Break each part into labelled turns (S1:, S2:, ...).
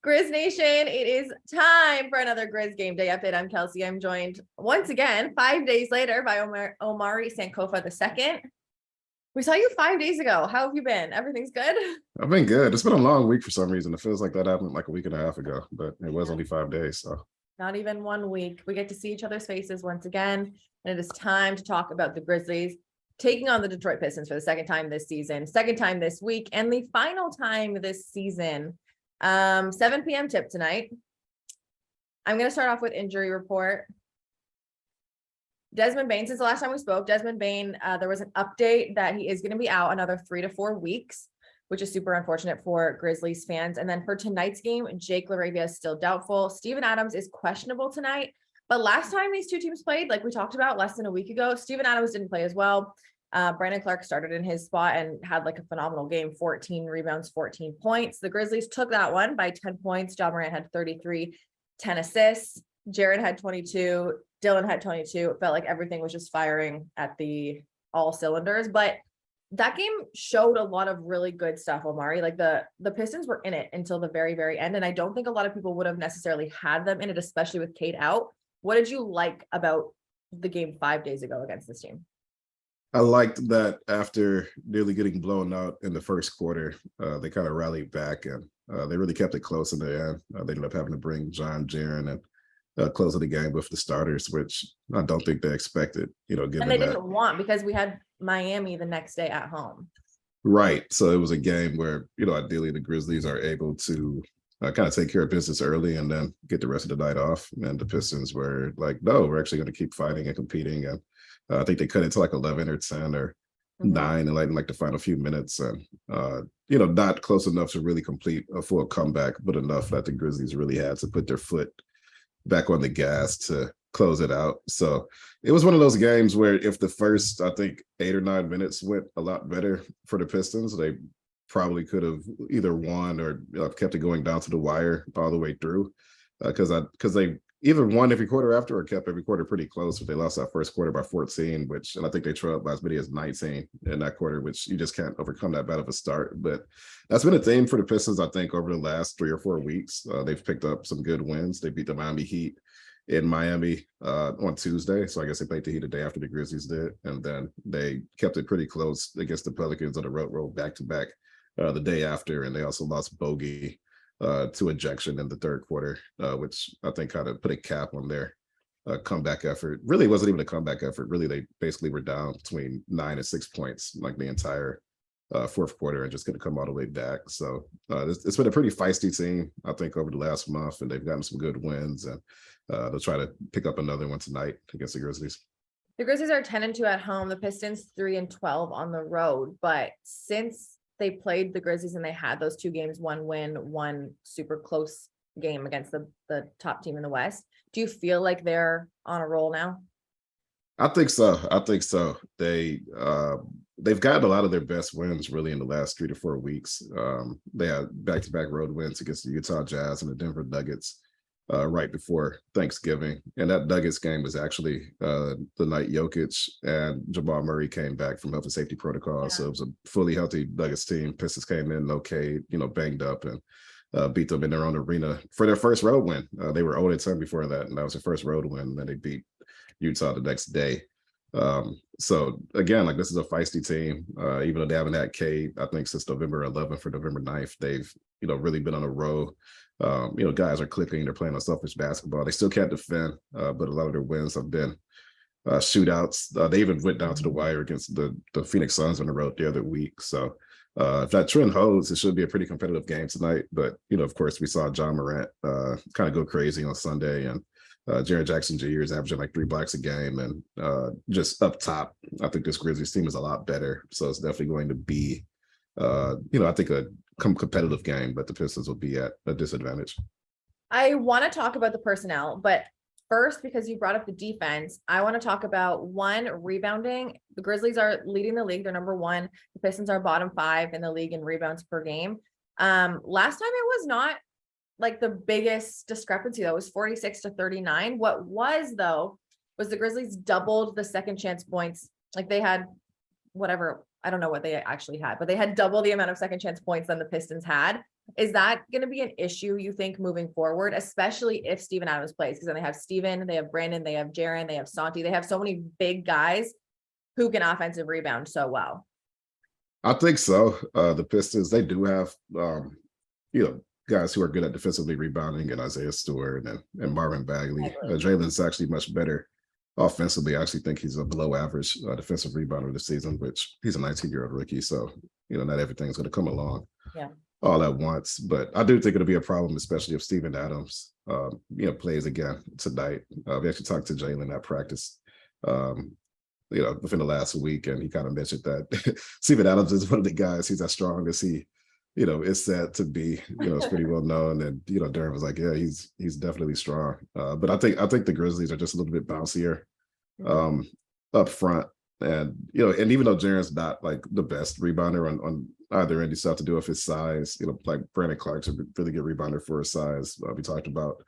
S1: Grizz Nation, it is time for another Grizz Game Day update. I'm Kelcey. I'm joined once again 5 days later by Omari Sankofa II. We saw you 5 days ago. How have you been? Everything's good?
S2: I've been good. It's been a long week for some reason. It feels like that happened like a week and a half ago, but it was only 5 days. So
S1: not even 1 week. We get to see each other's faces once again, and it is time to talk about the Grizzlies taking on the Detroit Pistons for the second time this season, second time this week, and the final time this season. 7 p.m. tip tonight. I'm going to start off with injury report. Desmond Bane, since the last time we spoke, Desmond Bane, there was an update that he is going to be out another 3 to 4 weeks, which is super unfortunate for Grizzlies fans. And then for tonight's game, Jake LaRavia is still doubtful. Steven Adams is questionable tonight. But last time these two teams played, like we talked about less than a week ago, Steven Adams didn't play as well. Brandon Clark started in his spot and had like a phenomenal game, 14 rebounds, 14 points. The Grizzlies took that one by 10 points. Ja Morant had 33, 10 assists. Jared had 22. Dylan had 22. It felt like everything was just firing at the all cylinders. But that game showed a lot of really good stuff, Omari. Like the Pistons were in it until the very, very end. And I don't think a lot of people would have necessarily had them in it, especially with Cade out. What did you like about the game 5 days ago against this team?
S2: I liked that after nearly getting blown out in the first quarter, they kind of rallied back and they really kept it close in the end. They ended up having to bring John Jaren and close of the game with the starters, which I don't think they expected, given
S1: and they
S2: that.
S1: didn't want because we had Miami the next day at home.
S2: Right. So it was a game where, ideally the Grizzlies are able to kind of take care of business early and then get the rest of the night off. And the Pistons were like, no, we're actually going to keep fighting and competing. And I think they cut it to like 11 or 10 or 9 in like the final few minutes. And, not close enough to really complete a full comeback, but enough that the Grizzlies really had to put their foot back on the gas to close it out. So it was one of those games where if the first, I think, 8 or 9 minutes went a lot better for the Pistons, they probably could have either won or kept it going down to the wire all the way through. Because they either won every quarter after or kept every quarter pretty close, but they lost that first quarter by 14, and I think they trailed by as many as 19 in that quarter, which you just can't overcome that bad of a start. But that's been a theme for the Pistons, I think, over the last 3 or 4 weeks. They've picked up some good wins. They beat the Miami Heat in Miami on Tuesday. So I guess they played the Heat the day after the Grizzlies did. And then they kept it pretty close against the Pelicans on the road back-to-back the day after. And they also lost Bogey to ejection in the third quarter, which I think kind of put a cap on their comeback effort. Really wasn't even a comeback effort. Really, they basically were down between 9 and 6 points like the entire fourth quarter and just going to come all the way back. So it's been a pretty feisty team, I think, over the last month, and they've gotten some good wins, and they'll try to pick up another one tonight against the Grizzlies.
S1: The Grizzlies are 10-2 at home. The Pistons 3-12 on the road. But since they played the Grizzlies and they had those 2 games, 1 win, 1 super close game against the top team in the West, do you feel like they're on a roll now?
S2: I think so. They've gotten a lot of their best wins really in the last 3 to 4 weeks. They had back-to-back road wins against the Utah Jazz and the Denver Nuggets right before Thanksgiving. And that Nuggets game was actually the night Jokic and Jamal Murray came back from health and safety protocol. Yeah. So it was a fully healthy Nuggets team. Pistons came in okay, banged up and beat them in their own arena for their first road win. They were 0-10 before that, and that was their first road win. And then they beat Utah the next day. So again, like this is a feisty team, even though they haven't had Cade, I think since November 11th or November 9th, they've, really been on a roll. Guys are clicking, they're playing unselfish basketball. They still can't defend, but a lot of their wins have been shootouts. They even went down to the wire against the Phoenix Suns on the road the other week. So if that trend holds, it should be a pretty competitive game tonight. But, of course, we saw Ja Morant kind of go crazy on Sunday, and Jaren Jackson Jr. is averaging like 3 blocks a game. And just up top, I think this Grizzlies team is a lot better. So it's definitely going to be, I think a competitive game, but the Pistons will be at a disadvantage.
S1: I want to talk about the personnel, but first, because you brought up the defense, I want to talk about rebounding. The Grizzlies are leading the league. They're number 1. The Pistons are bottom 5 in the league in rebounds per game. Last time it was not like the biggest discrepancy, though. It was 46-39. What was, though, was the Grizzlies doubled the second chance points. Like they had whatever, I don't know what they actually had, but they had double the amount of second chance points than the Pistons had. Is that going to be an issue, you think, moving forward, especially if Steven Adams plays? Because then they have Steven, they have Brandon, they have Jaren, they have Santi. They have so many big guys who can offensive rebound so well.
S2: I think so. The Pistons, they do have, you know, guys who are good at defensively rebounding, and Isaiah Stewart and Marvin Bagley. Jalen's actually much better offensively. I actually think he's a below average defensive rebounder this season, which he's a 19-year-old rookie. So, you know, not everything's going to come along all at once. But I do think it'll be a problem, especially if Steven Adams, you know, plays again tonight. We actually talked to Jalen at practice. You know, within the last week, and he kind of mentioned that Steven Adams is one of the guys. He's as strong as he, you know, is said to be. You know, it's pretty well known. And you know, Durham was like, yeah, he's definitely strong. But I think the Grizzlies are just a little bit bouncier up front, and you know, and even though Jaren's not like the best rebounder on either end, you still have to do with his size. You know, like Brandon Clark's a really good rebounder for his size. We talked about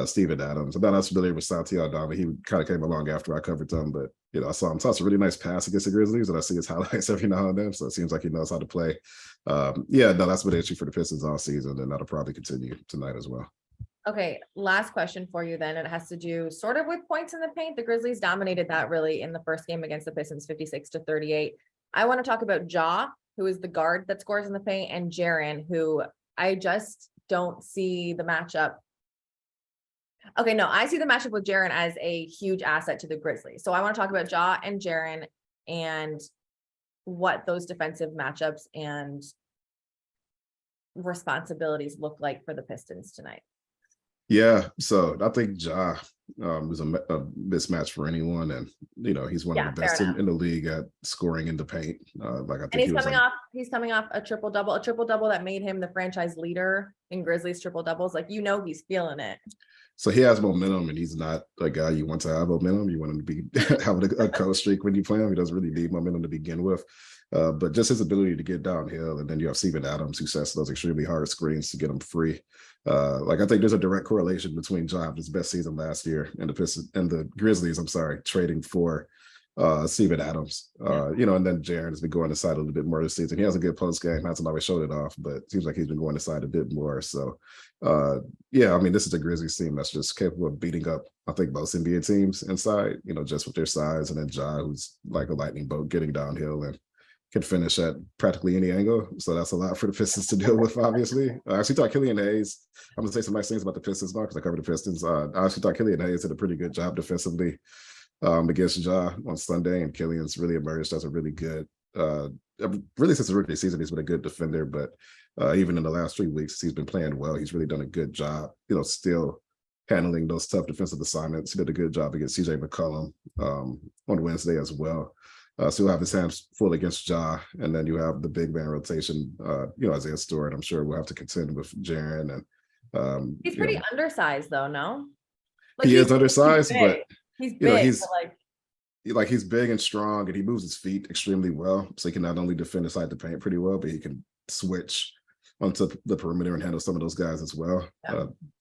S2: Steven Adams. I'm not as familiar with Santi Aldama. He kind of came along after I covered him, but you know, I saw him toss a really nice pass against the Grizzlies, and I see his highlights every now and then. So it seems like he knows how to play. Yeah, no, that's been an issue for the Pistons all season, and that'll probably continue tonight as well.
S1: Okay, last question for you then. It has to do sort of with points in the paint. The Grizzlies dominated that really in the first game against the Pistons, 56-38. I want to talk about Ja, who is the guard that scores in the paint, and Jaren, who I just don't see the matchup. Okay, no, I see the matchup with Jaren as a huge asset to the Grizzlies. So I want to talk about Ja and Jaren and what those defensive matchups and responsibilities look like for the Pistons tonight.
S2: Yeah, so I think Ja was a mismatch for anyone, and you know, he's one of the best in the league at scoring in the paint. Like I think
S1: he's coming off a triple double that made him the franchise leader in Grizzlies triple doubles. Like, you know, he's feeling it.
S2: So he has momentum, and he's not a guy you want to have momentum. You want him to be having a cold streak when you play him. He doesn't really need momentum to begin with. But just his ability to get downhill, and then you have Steven Adams, who sets those extremely hard screens to get him free. Like, I think there's a direct correlation between Ja, his best season last year, and the Pistons and the Grizzlies, trading for Steven Adams. You know, and then Jaren has been going inside a little bit more this season. He has a good post game, hasn't always showed it off, but it seems like he's been going inside a bit more. So yeah, I mean, this is a Grizzlies team that's just capable of beating up, I think, most NBA teams inside, you know, just with their size. And then Ja, who's like a lightning bolt getting downhill and can finish at practically any angle. So that's a lot for the Pistons to deal with, obviously. I actually thought Killian Hayes, I'm going to say some nice things about the Pistons now because I cover the Pistons. I actually thought Killian Hayes did a pretty good job defensively against Ja on Sunday, and Killian's really emerged as a really good, really since the rookie season, he's been a good defender, but even in the last 3 weeks, he's been playing well. He's really done a good job, you know, still handling those tough defensive assignments. He did a good job against CJ McCollum on Wednesday as well. So he'll have his hands full against Ja, and then you have the big man rotation, you know, Isaiah Stewart. I'm sure we'll have to contend with Jaren. And
S1: he's pretty undersized though, no?
S2: Like, he is undersized, but
S1: he's big,
S2: you know, he's big and strong, and he moves his feet extremely well. So he can not only defend inside the paint pretty well, but he can switch onto the perimeter and handle some of those guys as well.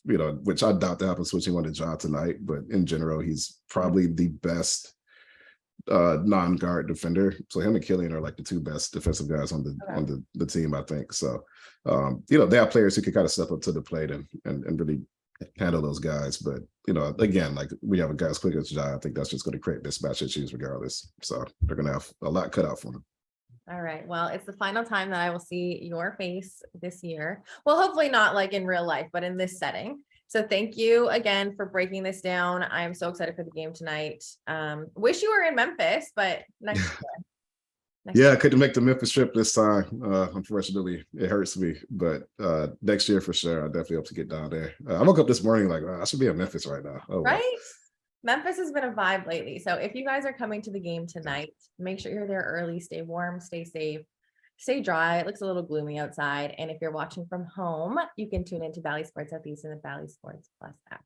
S2: You know, which I doubt to happen switching on to Ja tonight, but in general, he's probably the best non-guard defender. So him and Killian are like the two best defensive guys on the team, I think. So you know, they have players who can kind of step up to the plate and really handle those guys. But you know, again, like, we have a guy as quick as Ja, I think that's just going to create mismatch issues regardless. So they're going to have a lot cut out for them.
S1: All right. Well, it's the final time that I will see your face this year. Well, hopefully not like in real life, but in this setting. So thank you again for breaking this down. I am so excited for the game tonight. Wish you were in Memphis, but next year.
S2: I couldn't make the Memphis trip this time. Unfortunately, it hurts me, but next year for sure. I definitely hope to get down there. I woke up this morning like, I should be in Memphis right now. Oh,
S1: right? Wow. Memphis has been a vibe lately. So if you guys are coming to the game tonight, make sure you're there early, stay warm, stay safe, stay dry. It looks a little gloomy outside. And if you're watching from home, you can tune into Valley Sports Southeast and the Valley Sports Plus app.